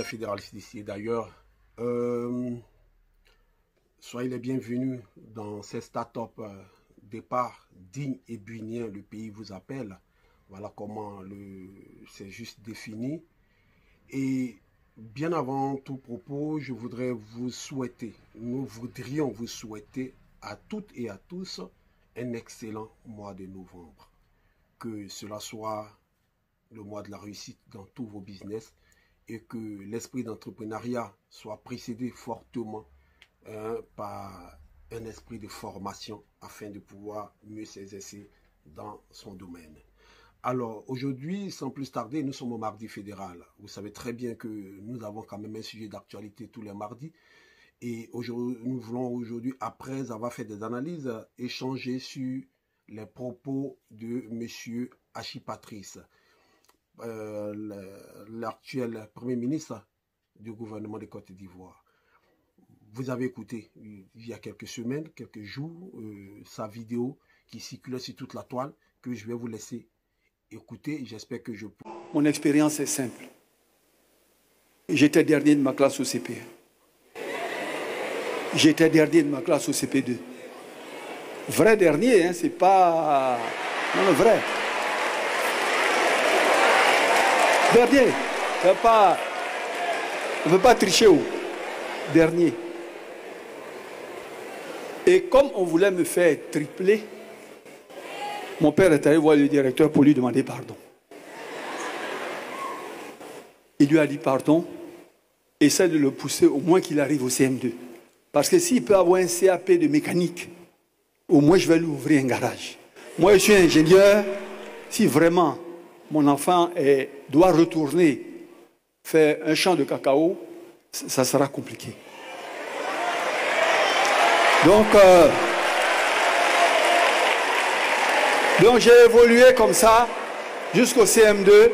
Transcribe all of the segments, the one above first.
fédéralistes ici. D'ailleurs, soyez les bienvenus dans ces startups départ digne et buinien, le pays vous appelle. Voilà comment c'est juste défini. Et bien avant tout propos, je voudrais vous souhaiter, nous voudrions vous souhaiter à toutes et à tous un excellent mois de novembre. Que cela soit le mois de la réussite dans tous vos business et que l'esprit d'entrepreneuriat soit précédé fortement par un esprit de formation afin de pouvoir mieux s'exercer dans son domaine. Alors aujourd'hui, sans plus tarder, nous sommes au mardi fédéral. Vous savez très bien que nous avons quand même un sujet d'actualité tous les mardis. Et nous voulons aujourd'hui, après avoir fait des analyses, échanger sur les propos de M. Hachi Patrice, l'actuel Premier ministre du gouvernement de Côte d'Ivoire. Vous avez écouté il y a quelques semaines, quelques jours, sa vidéo qui circulait sur toute la toile, que je vais vous laisser écouter. J'espère que je peux. Mon expérience est simple. J'étais dernier de ma classe au CP1. J'étais dernier de ma classe au CP2. Vrai dernier, hein, c'est pas... Non, le vrai. Dernier. On ne peut pas tricher au dernier. Et comme on voulait me faire tripler, mon père est allé voir le directeur pour lui demander pardon. Il lui a dit pardon, essaie de le pousser au moins qu'il arrive au CM2. Parce que s'il peut avoir un CAP de mécanique, au moins je vais lui ouvrir un garage. Moi je suis ingénieur, si vraiment mon enfant doit retourner faire un champ de cacao, ça sera compliqué. Donc j'ai évolué comme ça jusqu'au CM2,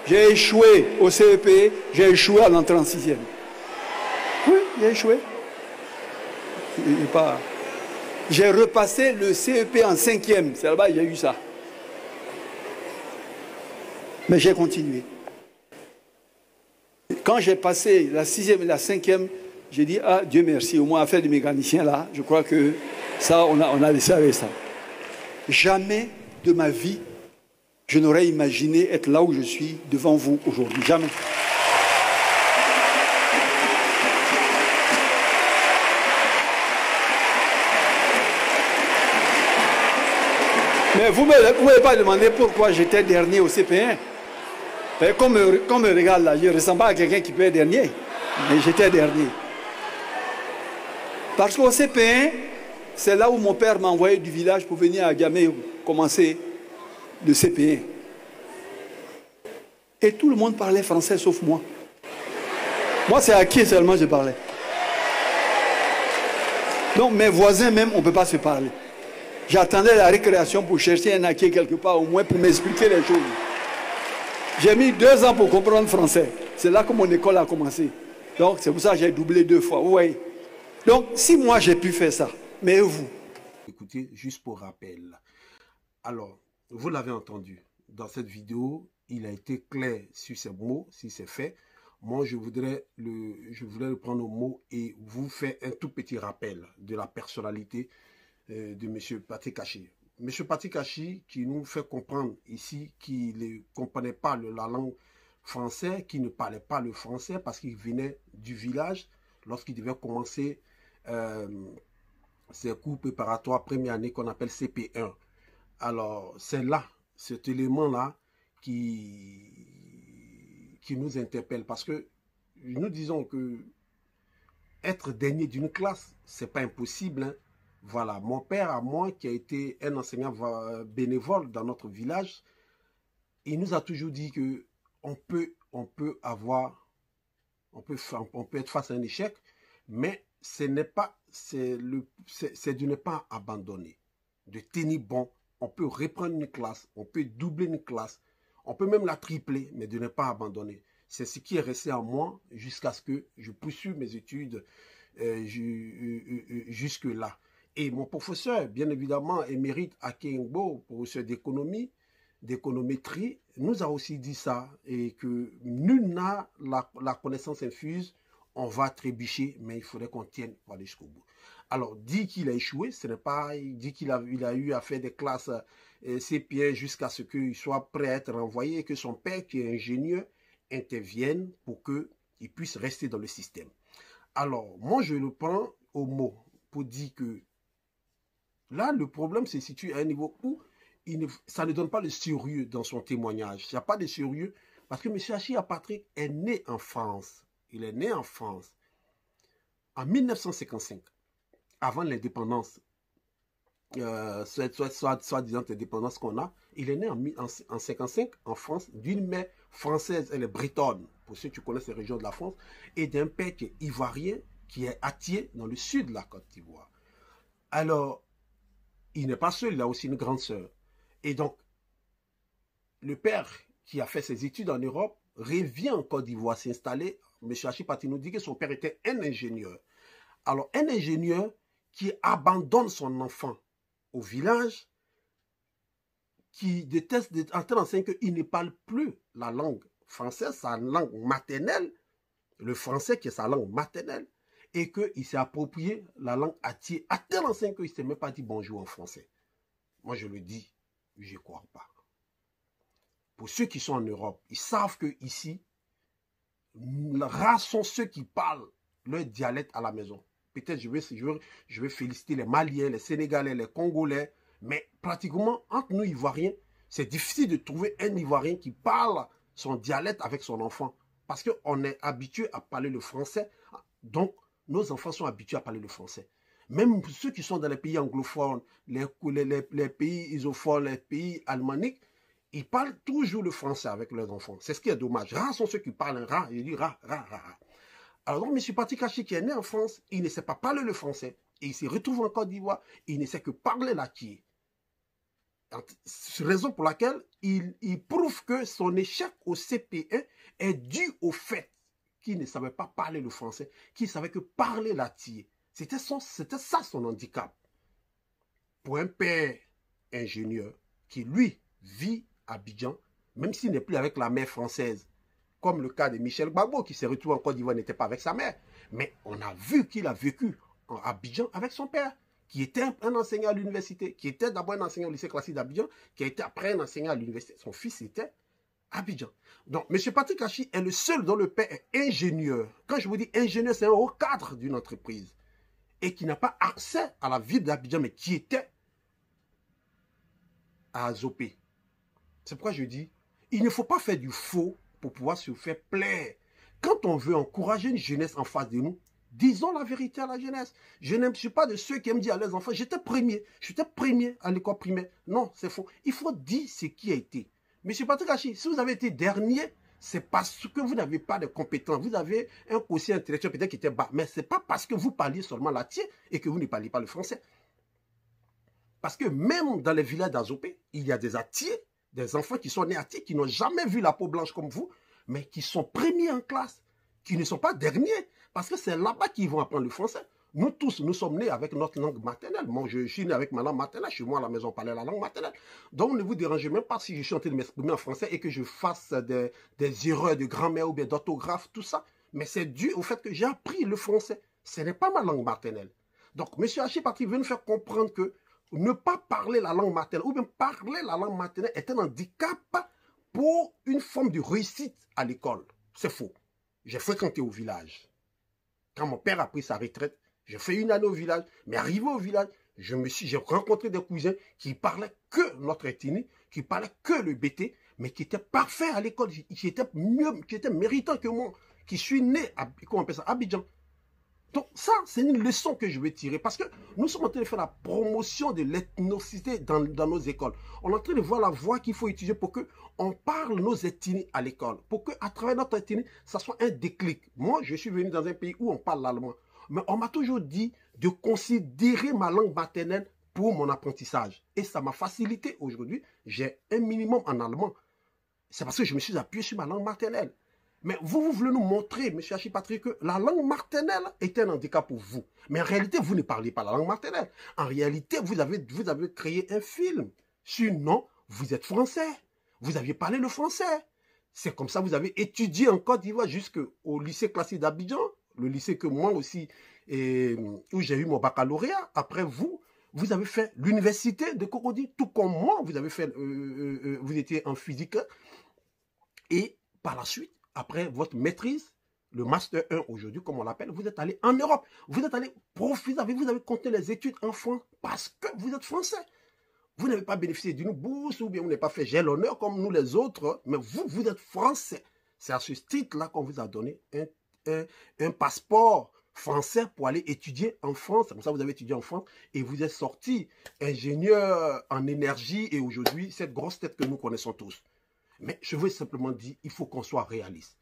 j'ai échoué au CEP, j'ai échoué à l'entrée en 6e. Oui, j'ai échoué. J'ai repassé le CEP en 5e, c'est là-bas qu'il y a eu ça. Mais j'ai continué. Quand j'ai passé la 6e et la 5e, j'ai dit, ah Dieu merci, au moins affaire de mécanicien là, je crois que ça, on a laissé avec ça. Jamais de ma vie, je n'aurais imaginé être là où je suis devant vous aujourd'hui. Jamais. Mais vous ne pouvez pas demander pourquoi j'étais dernier au CP1. Comme me regarde là, je ne ressemble pas à quelqu'un qui peut être dernier. Mais j'étais dernier. Parce qu'au CP1, c'est là où mon père m'a envoyé du village pour venir à Gamay commencer le CP1. Et tout le monde parlait français sauf moi. Moi, c'est à qui seulement je parlais. Donc mes voisins même, on ne peut pas se parler. J'attendais la récréation pour chercher un acquis quelque part, au moins pour m'expliquer les choses. J'ai mis 2 ans pour comprendre français. C'est là que mon école a commencé. Donc c'est pour ça que j'ai doublé 2 fois. Vous voyez. Donc si moi j'ai pu faire ça, mais vous? Écoutez, juste pour rappel. Alors, vous l'avez entendu. Dans cette vidéo, il a été clair sur ces mots, sur ces faits. Moi, je voudrais le prendre au mot et vous faire un tout petit rappel de la personnalité de M. Patrick Hachi. M. Patrick Hachi qui nous fait comprendre ici qu'il ne comprenait pas la langue française, qu'il ne parlait pas le français parce qu'il venait du village lorsqu'il devait commencer ses cours préparatoires première année qu'on appelle CP1. Alors, c'est là, cet élément-là qui nous interpelle parce que nous disons que être dernier d'une classe, c'est pas impossible, hein. Voilà, mon père à moi, qui a été un enseignant bénévole dans notre village, il nous a toujours dit que on peut être face à un échec, mais c'est de ne pas abandonner, de tenir bon. On peut reprendre une classe, on peut doubler une classe, on peut même la tripler, mais de ne pas abandonner. C'est ce qui est resté en moi jusqu'à ce que je poursuive mes études jusque-là. Et mon professeur, bien évidemment, émérite Akengbo, professeur d'économie, d'économétrie nous a aussi dit ça, et que nul n'a la connaissance infuse, on va trébucher, mais il faudrait qu'on tienne pour aller jusqu'au bout. Alors, dit qu'il a échoué, ce n'est pas, il dit qu'il a eu à faire des classes CP1 jusqu'à ce qu'il soit prêt à être renvoyé, et que son père, qui est ingénieur, intervienne pour qu'il puisse rester dans le système. Alors, moi, je le prends au mot pour dire que là, le problème se situe à un niveau où ça ne donne pas le sérieux dans son témoignage. Il n'y a pas de sérieux parce que M. Achille Patrick est né en France. Il est né en France en 1955, avant l'indépendance, soi-disant indépendance qu'on a. Il est né en 1955 en France, d'une mère française, elle est bretonne, pour ceux qui connaissent les régions de la France, et d'un père qui est ivoirien, qui est Atié, dans le sud de la Côte d'Ivoire. Alors, il n'est pas seul, il a aussi une grande sœur. Et donc, le père qui a fait ses études en Europe revient en Côte d'Ivoire s'installer. M. Achille Patrick nous dit que son père était un ingénieur. Alors, un ingénieur qui abandonne son enfant au village, qui déteste entrer dans le qu'il ne parle plus la langue française, sa langue maternelle, le français qui est sa langue maternelle, et qu'il s'est approprié la langue Atié, à tel enseigne qu'il ne s'est même pas dit bonjour en français. Moi, je le dis, je ne crois pas. Pour ceux qui sont en Europe, ils savent qu'ici, rares sont ceux qui parlent leur dialecte à la maison. Peut-être je vais féliciter les Maliens, les Sénégalais, les Congolais, mais pratiquement, entre nous Ivoiriens, c'est difficile de trouver un Ivoirien qui parle son dialecte avec son enfant. Parce qu'on est habitué à parler le français, donc nos enfants sont habitués à parler le français. Même ceux qui sont dans les pays anglophones, les pays isophones, les pays alémaniques, ils parlent toujours le français avec leurs enfants. C'est ce qui est dommage. Rares sont ceux qui parlent rare. Il dit rare. Alors donc, M. Patrick Achille, qui est né en France, il ne sait pas parler le français. Et il se retrouve en Côte d'Ivoire, il ne sait que parler l'Atié. C'est la raison pour laquelle il prouve que son échec au CP1 est dû au fait qu'il ne savait pas parler le français, qu'il ne savait que parler l'Atié. C'était ça son handicap. Pour un père ingénieur qui, lui, vit à Abidjan, même s'il n'est plus avec la mère française, comme le cas de Michel Gbagbo, qui s'est retrouvé en Côte d'Ivoire, n'était pas avec sa mère. Mais on a vu qu'il a vécu en Abidjan avec son père, qui était un enseignant à l'université, qui était d'abord un enseignant au lycée classique d'Abidjan, qui a été après un enseignant à l'université. Son fils était à Abidjan. Donc, M. Patrick Achille est le seul dont le père est ingénieur. Quand je vous dis ingénieur, c'est un haut cadre d'une entreprise. Et qui n'a pas accès à la ville d'Abidjan, mais qui était à Azopé. C'est pourquoi je dis, il ne faut pas faire du faux pour pouvoir se faire plaire. Quand on veut encourager une jeunesse en face de nous, disons la vérité à la jeunesse. Je ne suis pas de ceux qui aiment dire à leurs enfants, j'étais premier à l'école primaire. Non, c'est faux. Il faut dire ce qui a été. Monsieur Patrick Achille, si vous avez été dernier, c'est parce que vous n'avez pas de compétences. Vous avez un quotient intellectuel peut-être qui était bas. Mais ce n'est pas parce que vous parliez seulement l'Atié et que vous ne parliez pas le français. Parce que même dans les villages d'Azopé, il y a des Atiés, des enfants qui sont nés Atiés, qui n'ont jamais vu la peau blanche comme vous, mais qui sont premiers en classe, qui ne sont pas derniers, parce que c'est là-bas qu'ils vont apprendre le français. Nous tous, nous sommes nés avec notre langue maternelle. Moi, je suis né avec ma langue maternelle. Chez moi, à la maison, on parlait la langue maternelle. Donc, ne vous dérangez même pas si je suis en train de m'exprimer en français et que je fasse des erreurs de grammaire ou bien d'orthographe, tout ça. Mais c'est dû au fait que j'ai appris le français. Ce n'est pas ma langue maternelle. Donc, M. Achille Patrick veut nous faire comprendre que ne pas parler la langue maternelle ou bien parler la langue maternelle est un handicap pour une forme de réussite à l'école. C'est faux. J'ai fréquenté au village. Quand mon père a pris sa retraite, j'ai fait une année au village, mais arrivé au village, j'ai rencontré des cousins qui parlaient que notre ethnie, qui parlaient que le BT, mais qui étaient parfaits à l'école, qui étaient méritants que moi, qui suis né à, comment on appelle ça, à Abidjan. Donc ça, c'est une leçon que je vais tirer, parce que nous sommes en train de faire la promotion de l'ethnicité dans nos écoles. On est en train de voir la voie qu'il faut utiliser pour qu'on parle nos ethnies à l'école, pour qu'à travers notre ethnie, ça soit un déclic. Moi, je suis venu dans un pays où on parle l'allemand, mais on m'a toujours dit de considérer ma langue maternelle pour mon apprentissage. Et ça m'a facilité aujourd'hui. J'ai un minimum en allemand. C'est parce que je me suis appuyé sur ma langue maternelle. Mais vous voulez nous montrer, M. Achille Patrick, que la langue maternelle est un handicap pour vous. Mais en réalité, vous ne parlez pas la langue maternelle. En réalité, vous avez créé un film sur non, vous êtes français. vous aviez parlé le français. C'est comme ça que vous avez étudié en Côte d'Ivoire jusqu'au lycée classique d'Abidjan, le lycée que moi aussi, où j'ai eu mon baccalauréat. Après vous, vous avez fait l'université de Cocody, tout comme moi, vous avez fait, vous étiez en physique. Et par la suite, après votre maîtrise, le Master 1 aujourd'hui, comme on l'appelle, vous êtes allé en Europe. Vous êtes allé profiter, vous avez continué les études en France parce que vous êtes français. Vous n'avez pas bénéficié d'une bourse ou bien vous n'avez pas fait j'ai l'honneur comme nous les autres, mais vous, vous êtes français. C'est à ce titre-là qu'on vous a donné un passeport français pour aller étudier en France. C'est comme ça que vous avez étudié en France et vous êtes sorti ingénieur en énergie et aujourd'hui, cette grosse tête que nous connaissons tous. Mais je veux simplement dire, il faut qu'on soit réaliste.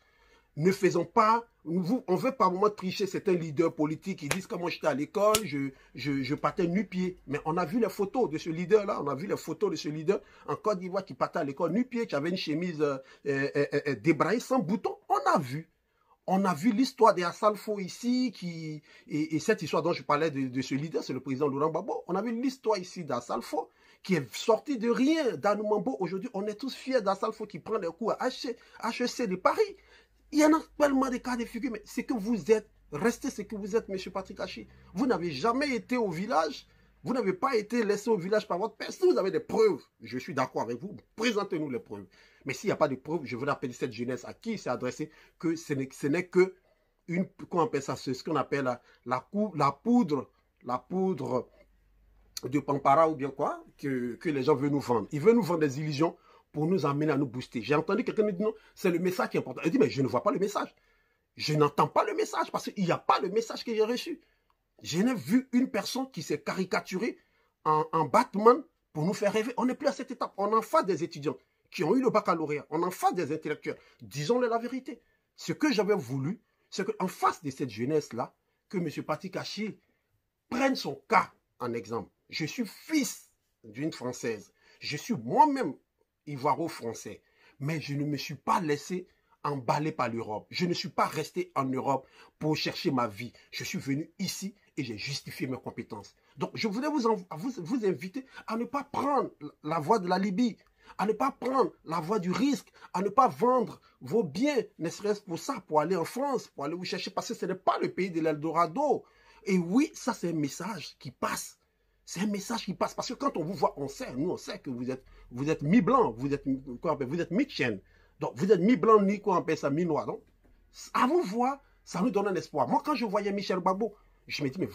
Ne faisons pas, on veut par moment tricher certains leaders politiques qui disent que moi j'étais à l'école, je partais nu-pied. Mais on a vu les photos de ce leader-là, on a vu les photos de ce leader en Côte d'Ivoire qui partait à l'école nu-pied, qui avait une chemise débraillée sans bouton. On a vu l'histoire des Assalfo ici, et cette histoire dont je parlais de ce leader, c'est le président Laurent Gbagbo. On a vu l'histoire ici d'Assalfo, qui est sorti de rien, d'Anoumambo. Aujourd'hui, on est tous fiers d'Assalfo qui prend des cours à HEC de Paris. Il y en a tellement de cas de figure, mais c'est que vous êtes, restez ce que vous êtes, M. Patrick Hachi. Vous n'avez jamais été au village, vous n'avez pas été laissé au village par votre père. Si vous avez des preuves, je suis d'accord avec vous, présentez-nous les preuves. Mais s'il n'y a pas de preuves, je veux rappeler cette jeunesse à qui c'est adressé, que ce n'est que une, qu'on appelle ça, ce qu'on appelle la poudre de Pampara ou bien quoi, que les gens veulent nous vendre. Ils veulent nous vendre des illusions pour nous amener à nous booster. J'ai entendu quelqu'un me dire non, c'est le message qui est important. Il dit mais je ne vois pas le message. Je n'entends pas le message parce qu'il n'y a pas le message que j'ai reçu. Je n'ai vu une personne qui s'est caricaturée en Batman pour nous faire rêver. On n'est plus à cette étape. On en face des étudiants qui ont eu le baccalauréat. On en face des intellectuels. Disons-le la vérité. Ce que j'avais voulu, c'est qu'en face de cette jeunesse-là, que M. Patrick Hachi prenne son cas en exemple. Je suis fils d'une Française. Je suis moi-même ivoiro-français. Mais je ne me suis pas laissé emballer par l'Europe. Je ne suis pas resté en Europe pour chercher ma vie. Je suis venu ici et j'ai justifié mes compétences. Donc, je voulais vous inviter à ne pas prendre la voie de la Libye, à ne pas prendre la voie du risque, à ne pas vendre vos biens, ne serait-ce pour ça, pour aller en France, pour aller vous chercher, parce que ce n'est pas le pays de l'Eldorado. Et oui, ça c'est un message qui passe. C'est un message qui passe. Parce que quand on vous voit, on sait, nous on sait que vous êtes mi-blanc, vous êtes mi-chien. Donc vous êtes mi-blanc, ni quoi on appelle ça, mi-noir. Donc à vous voir, ça nous donne un espoir. Moi quand je voyais Michel Gbagbo, je me dis, mais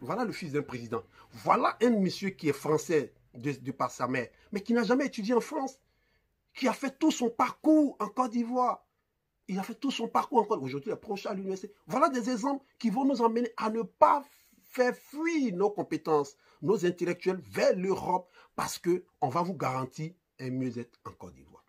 voilà le fils d'un président. Voilà un monsieur qui est français de par sa mère, mais qui n'a jamais étudié en France, qui a fait tout son parcours en Côte d'Ivoire. Il a fait tout son parcours en Côte d'Ivoire. Aujourd'hui, il est proche à l'université. Voilà des exemples qui vont nous emmener à ne pas faire fuir nos compétences, nos intellectuels vers l'Europe, parce qu'on va vous garantir un mieux-être en Côte d'Ivoire.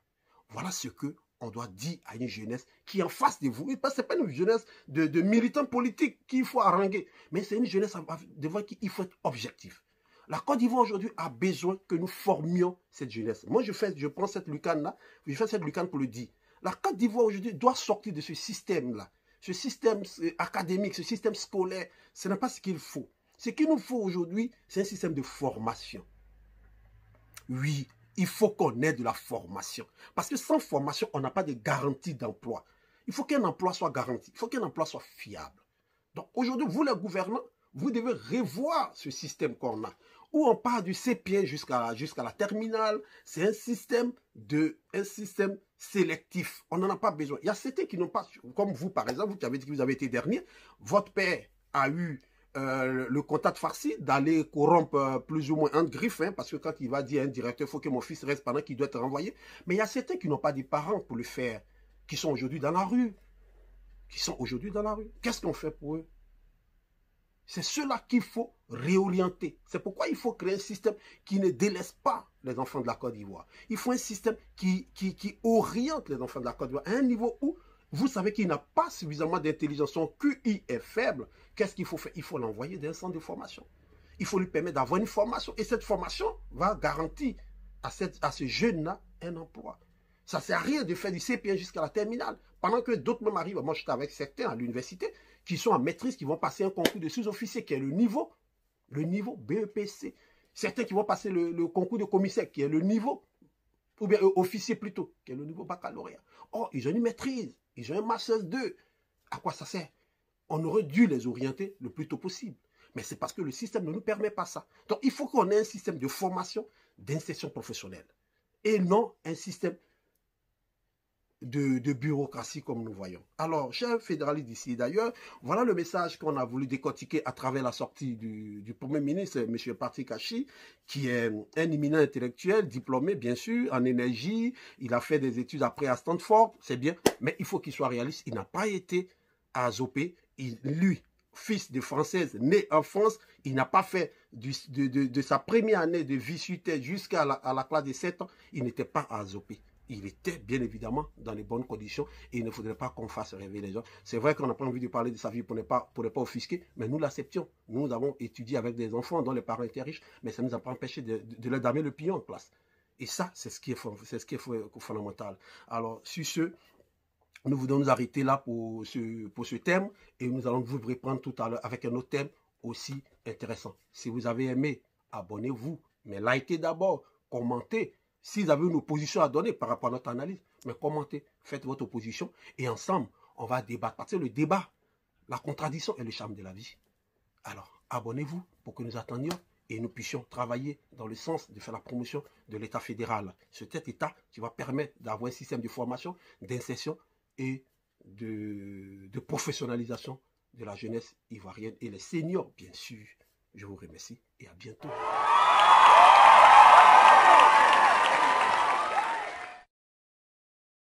Voilà ce qu'on doit dire à une jeunesse qui est en face de vous. Ce n'est pas une jeunesse de militants politiques qu'il faut haranguer, mais c'est une jeunesse devant qui il faut être objectif. La Côte d'Ivoire aujourd'hui a besoin que nous formions cette jeunesse. Moi, je prends cette lucane-là, je fais cette lucane pour le dire. La Côte d'Ivoire aujourd'hui doit sortir de ce système-là. Ce système académique, ce système scolaire, ce n'est pas ce qu'il faut. Ce qu'il nous faut aujourd'hui, c'est un système de formation. Oui, il faut qu'on ait de la formation. Parce que sans formation, on n'a pas de garantie d'emploi. Il faut qu'un emploi soit garanti. Il faut qu'un emploi soit fiable. Donc aujourd'hui, vous les gouvernants, vous devez revoir ce système qu'on a. Où on part du CP jusqu'à la terminale. C'est un système sélectif. On n'en a pas besoin. Il y a certains qui n'ont pas, comme vous par exemple, vous qui avez dit que vous avez été dernier, votre père a eu le contact farci d'aller corrompre plus ou moins un griffe, hein, parce que quand il va dire à un directeur, il faut que mon fils reste pendant qu'il doit être renvoyé. Mais il y a certains qui n'ont pas des parents pour le faire, qui sont aujourd'hui dans la rue. Qu'est-ce qu'on fait pour eux? C'est cela qu'il faut réorienter. C'est pourquoi il faut créer un système qui ne délaisse pas les enfants de la Côte d'Ivoire. Il faut un système qui oriente les enfants de la Côte d'Ivoire à un niveau où vous savez qu'il n'a pas suffisamment d'intelligence. Son QI est faible. Qu'est-ce qu'il faut faire? Il faut l'envoyer dans un centre de formation. Il faut lui permettre d'avoir une formation. Et cette formation va garantir à ce jeune-là un emploi. Ça ne sert à rien de faire du CP1 jusqu'à la terminale. Pendant que d'autres même arrivent. Moi, j'étais avec certains à l'université qui sont en maîtrise, qui vont passer un concours de sous-officier qui est le niveau BEPC. Certains qui vont passer le concours de commissaire qui est le niveau ou bien officier plutôt, qui est le niveau baccalauréat. Or, ils ont une maîtrise, ils ont un master 2. À quoi ça sert? On aurait dû les orienter le plus tôt possible. Mais c'est parce que le système ne nous permet pas ça. Donc, il faut qu'on ait un système de formation, d'insertion professionnelle. Et non un système de bureaucratie comme nous voyons. Alors, chers fédéralistes d'ici d'ailleurs, voilà le message qu'on a voulu décortiquer à travers la sortie du Premier ministre, M. Patrick Hachi, qui est un éminent intellectuel, diplômé bien sûr, en énergie. Il a fait des études après à Stanford, c'est bien, mais il faut qu'il soit réaliste. Il n'a pas été à Azopé. Lui, fils de Française, né en France, il n'a pas fait de sa première année de vie sur terre jusqu'à la classe de 7 ans, il n'était pas à Azopé. Il était bien évidemment dans les bonnes conditions et il ne faudrait pas qu'on fasse rêver les gens. C'est vrai qu'on n'a pas envie de parler de sa vie pour ne pas offusquer, mais nous l'acceptions. Nous avons étudié avec des enfants dont les parents étaient riches, mais ça ne nous a pas empêché de leur damer le pion en classe. Et ça, c'est ce qui est fondamental. Alors, sur ce, nous voulons nous arrêter là pour ce thème et nous allons vous reprendre tout à l'heure avec un autre thème aussi intéressant. Si vous avez aimé, abonnez-vous, mais likez d'abord, commentez. Si vous avez une opposition à donner par rapport à notre analyse, mais commentez, faites votre opposition et ensemble, on va débattre. Parce que le débat, la contradiction est le charme de la vie. Alors, abonnez-vous pour que nous attendions et nous puissions travailler dans le sens de faire la promotion de l'État fédéral. Cet État qui va permettre d'avoir un système de formation, d'insertion et de professionnalisation de la jeunesse ivoirienne et les seniors, bien sûr. Je vous remercie et à bientôt.